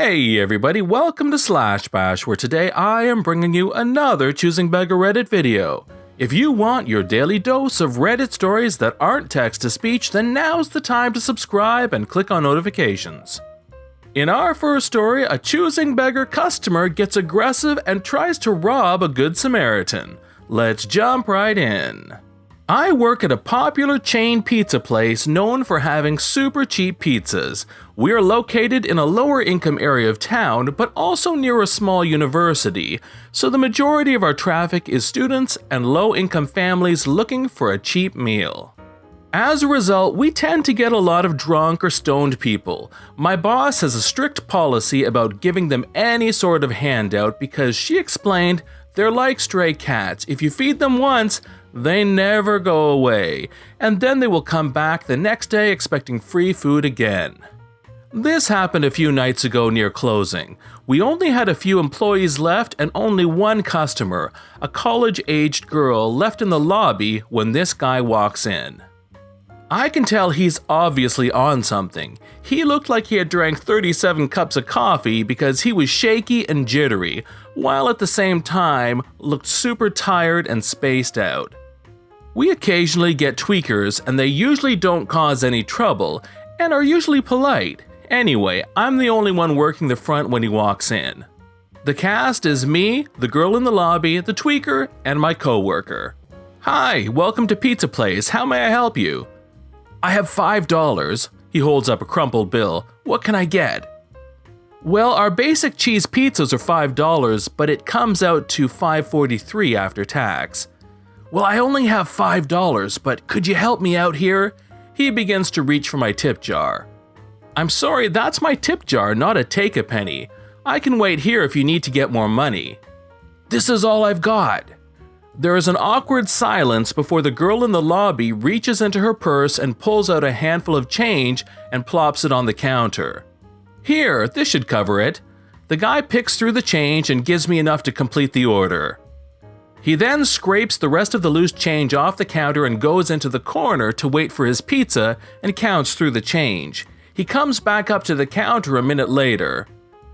Hey everybody, welcome to Slash Bash, where today I am bringing you another Choosing Beggar Reddit video. If you want your daily dose of Reddit stories that aren't text-to-speech, then now's the time to subscribe and click on notifications. In our first story, a Choosing Beggar customer gets aggressive and tries to rob a Good Samaritan. Let's jump right in. I work at a popular chain pizza place known for having super cheap pizzas. We are located in a lower income area of town, but also near a small university, so the majority of our traffic is students and low-income families looking for a cheap meal. As a result, we tend to get a lot of drunk or stoned people. My boss has a strict policy about giving them any sort of handout because she explained they're like stray cats. If you feed them once, they never go away, and then they will come back the next day expecting free food again. This happened a few nights ago near closing. We only had a few employees left and only one customer, a college-aged girl, left in the lobby when this guy walks in. I can tell he's obviously on something. He looked like he had drank 37 cups of coffee because he was shaky and jittery, while at the same time looked super tired and spaced out. We occasionally get tweakers, and they usually don't cause any trouble, and are usually polite. Anyway, I'm the only one working the front when he walks in. The cast is me, the girl in the lobby, the tweaker, and my coworker. Hi, welcome to Pizza Place. How may I help you? I have $5. He holds up a crumpled bill. What can I get? Well, our basic cheese pizzas are $5, but it comes out to $5.43 after tax. Well, I only have $5, but could you help me out here? He begins to reach for my tip jar. I'm sorry, that's my tip jar, not a take-a-penny. I can wait here if you need to get more money. This is all I've got. There is an awkward silence before the girl in the lobby reaches into her purse and pulls out a handful of change and plops it on the counter. Here, this should cover it. The guy picks through the change and gives me enough to complete the order. He then scrapes the rest of the loose change off the counter and goes into the corner to wait for his pizza and counts through the change. He comes back up to the counter a minute later.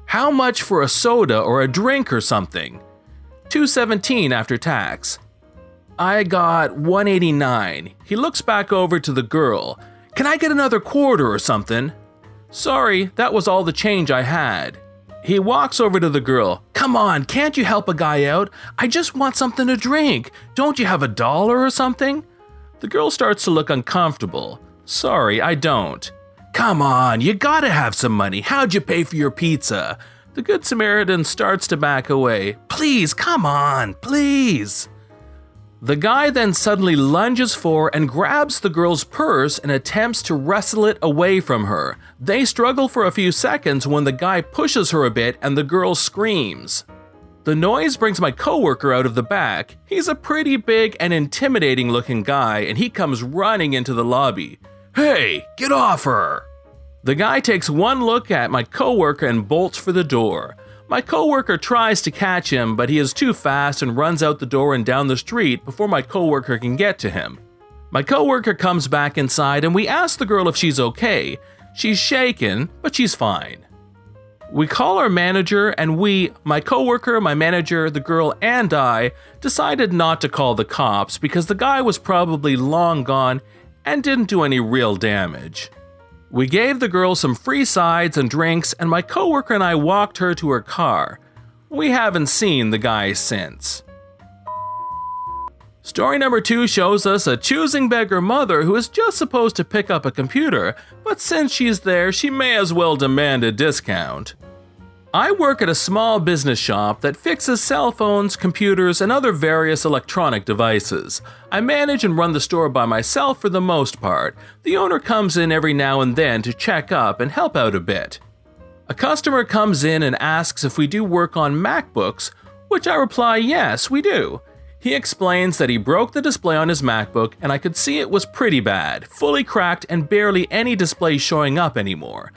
How much for a soda or a drink or something? $2.17 after tax. I got $1.89. He looks back over to the girl. Can I get another quarter or something? Sorry, that was all the change I had. He walks over to the girl. Come on, can't you help a guy out? I just want something to drink. Don't you have $1 or something? The girl starts to look uncomfortable. Sorry, I don't. Come on, you gotta have some money. How'd you pay for your pizza? The Good Samaritan starts to back away. Please, come on, please. The guy then suddenly lunges for and grabs the girl's purse and attempts to wrestle it away from her. They struggle for a few seconds when the guy pushes her a bit and the girl screams. The noise brings my coworker out of the back. He's a pretty big and intimidating looking guy, and he comes running into the lobby. Hey, get off her! The guy takes one look at my coworker and bolts for the door. My coworker tries to catch him, but he is too fast and runs out the door and down the street before my coworker can get to him. My coworker comes back inside and we ask the girl if she's okay. She's shaken, but she's fine. We call our manager and my coworker, my manager, the girl, and I decided not to call the cops because the guy was probably long gone and didn't do any real damage. We gave the girl some free sides and drinks, and my coworker and I walked her to her car. We haven't seen the guy since. Story number 2 shows us a choosing beggar mother who is just supposed to pick up a computer, but since she's there, she may as well demand a discount. I work at a small business shop that fixes cell phones, computers, and other various electronic devices. I manage and run the store by myself for the most part. The owner comes in every now and then to check up and help out a bit. A customer comes in and asks if we do work on MacBooks, which I reply, yes, we do. He explains that he broke the display on his MacBook and I could see it was pretty bad, fully cracked and barely any display showing up anymore.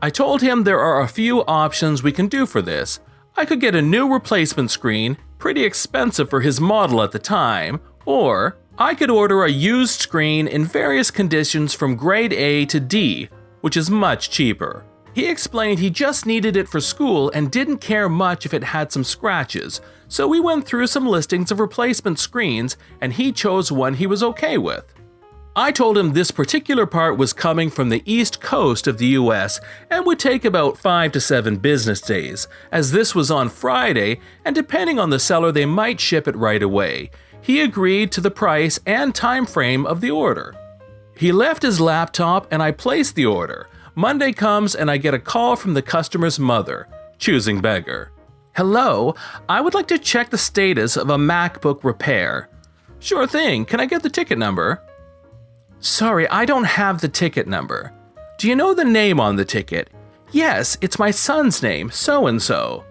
I told him there are a few options we can do for this. I could get a new replacement screen, pretty expensive for his model at the time, or I could order a used screen in various conditions from grade A to D, which is much cheaper. He explained he just needed it for school and didn't care much if it had some scratches, so we went through some listings of replacement screens and he chose one he was okay with. I told him this particular part was coming from the east coast of the US and would take about 5 to 7 business days, as this was on Friday and depending on the seller they might ship it right away. He agreed to the price and time frame of the order. He left his laptop and I placed the order. Monday comes and I get a call from the customer's mother, Choosing Beggar. "Hello, I would like to check the status of a MacBook repair." "Sure thing, can I get the ticket number?" "Sorry, I don't have the ticket number." "Do you know the name on the ticket?" "Yes, it's my son's name, so-and-so."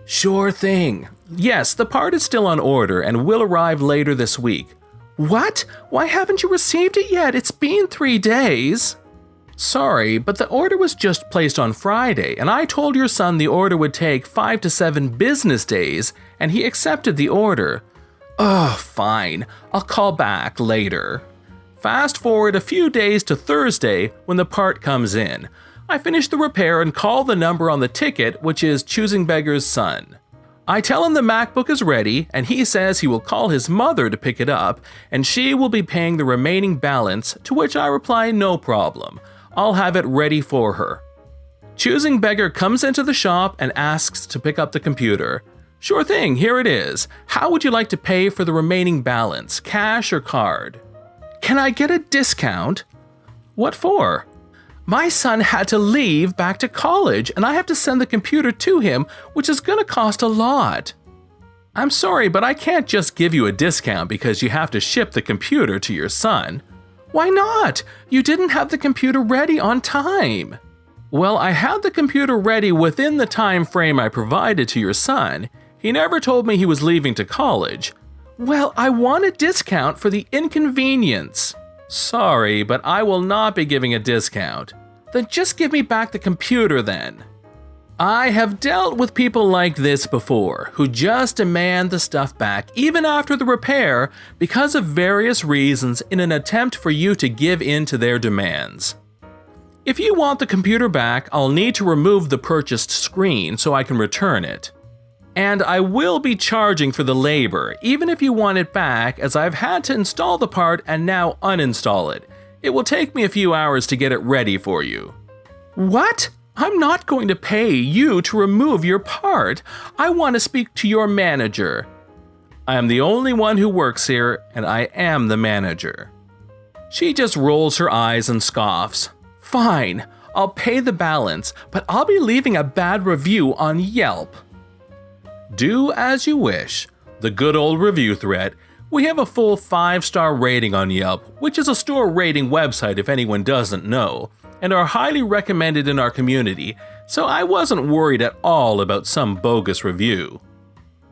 "Sure thing. Yes, the part is still on order and will arrive later this week." "What? Why haven't you received it yet? It's been 3 days." "Sorry, but the order was just placed on Friday, and I told your son the order would take 5 to 7 business days, and he accepted the order." "Oh, fine. I'll call back later." Fast forward a few days to Thursday when the part comes in. I finish the repair and call the number on the ticket, which is Choosing Beggar's son. I tell him the MacBook is ready, and he says he will call his mother to pick it up, and she will be paying the remaining balance, to which I reply no problem. I'll have it ready for her. Choosing Beggar comes into the shop and asks to pick up the computer. "Sure thing, here it is. How would you like to pay for the remaining balance, cash or card?" "Can I get a discount?" "What for?" "My son had to leave back to college and I have to send the computer to him, which is going to cost a lot." "I'm sorry, but I can't just give you a discount because you have to ship the computer to your son." "Why not? You didn't have the computer ready on time." "Well, I had the computer ready within the time frame I provided to your son. He never told me he was leaving to college." "Well, I want a discount for the inconvenience." "Sorry, but I will not be giving a discount." "Then just give me back the computer then." I have dealt with people like this before, who just demand the stuff back even after the repair because of various reasons in an attempt for you to give in to their demands. If you want the computer back, I'll need to remove the purchased screen so I can return it. And I will be charging for the labor, even if you want it back, as I've had to install the part and now uninstall it. It will take me a few hours to get it ready for you. "What? I'm not going to pay you to remove your part. I want to speak to your manager." "I am the only one who works here, and I am the manager." She just rolls her eyes and scoffs. "Fine, I'll pay the balance, but I'll be leaving a bad review on Yelp." Do as you wish. The good old review thread. We have a full 5-star rating on Yelp, which is a store rating website if anyone doesn't know, and are highly recommended in our community, so I wasn't worried at all about some bogus review.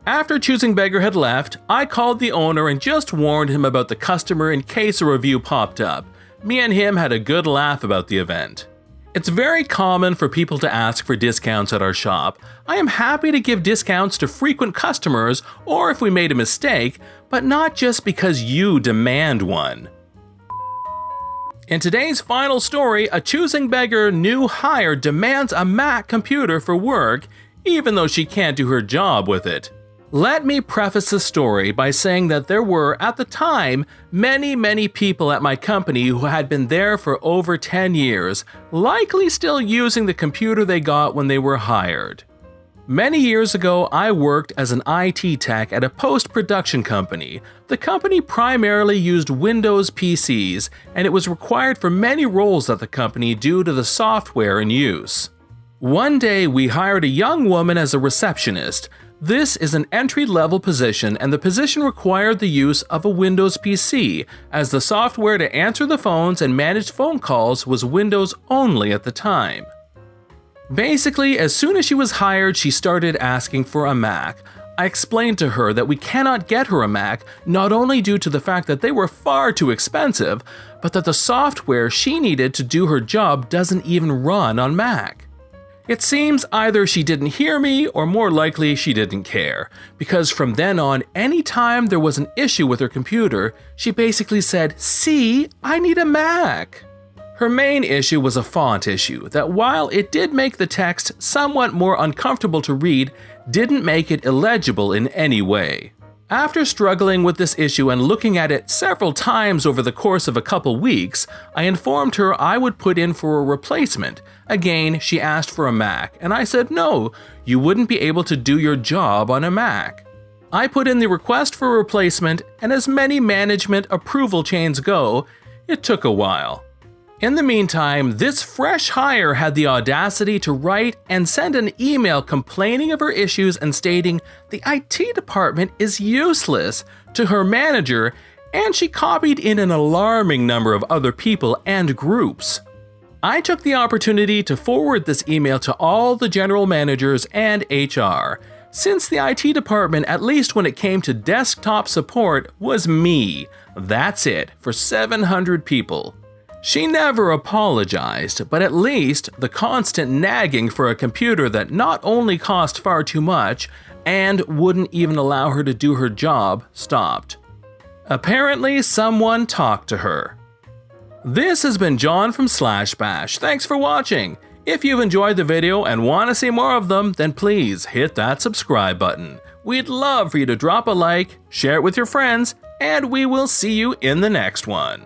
After Choosing Beggar had left, I called the owner and just warned him about the customer in case a review popped up. Me and him had a good laugh about the event. It's very common for people to ask for discounts at our shop. I am happy to give discounts to frequent customers or if we made a mistake, but not just because you demand one. In today's final story, a Choosing Beggar new hire demands a Mac computer for work, even though she can't do her job with it. Let me preface the story by saying that there were, at the time, many people at my company who had been there for over 10 years, likely still using the computer they got when they were hired. Many years ago, I worked as an IT tech at a post-production company. The company primarily used Windows PCs, and it was required for many roles at the company due to the software in use. One day, we hired a young woman as a receptionist. This is an entry-level position, and the position required the use of a Windows PC, as the software to answer the phones and manage phone calls was Windows only at the time. Basically, as soon as she was hired, she started asking for a Mac. I explained to her that we cannot get her a Mac, not only due to the fact that they were far too expensive, but that the software she needed to do her job doesn't even run on Mac. It seems either she didn't hear me or more likely she didn't care, because from then on, anytime there was an issue with her computer, she basically said, "See, I need a Mac." Her main issue was a font issue that, while it did make the text somewhat more uncomfortable to read, didn't make it illegible in any way. After struggling with this issue and looking at it several times over the course of a couple weeks, I informed her I would put in for a replacement. Again, she asked for a Mac, and I said no, you wouldn't be able to do your job on a Mac. I put in the request for a replacement, and as many management approval chains go, it took a while. In the meantime, this fresh hire had the audacity to write and send an email complaining of her issues and stating the IT department is useless to her manager, and she copied in an alarming number of other people and groups. I took the opportunity to forward this email to all the general managers and HR, since the IT department, at least when it came to desktop support, was me. That's it, for 700 people. She never apologized, but at least the constant nagging for a computer that not only cost far too much and wouldn't even allow her to do her job stopped. Apparently, someone talked to her. This has been John from Slash Bash. Thanks for watching. If you've enjoyed the video and want to see more of them, then please hit that subscribe button. We'd love for you to drop a like, share it with your friends, and we will see you in the next one.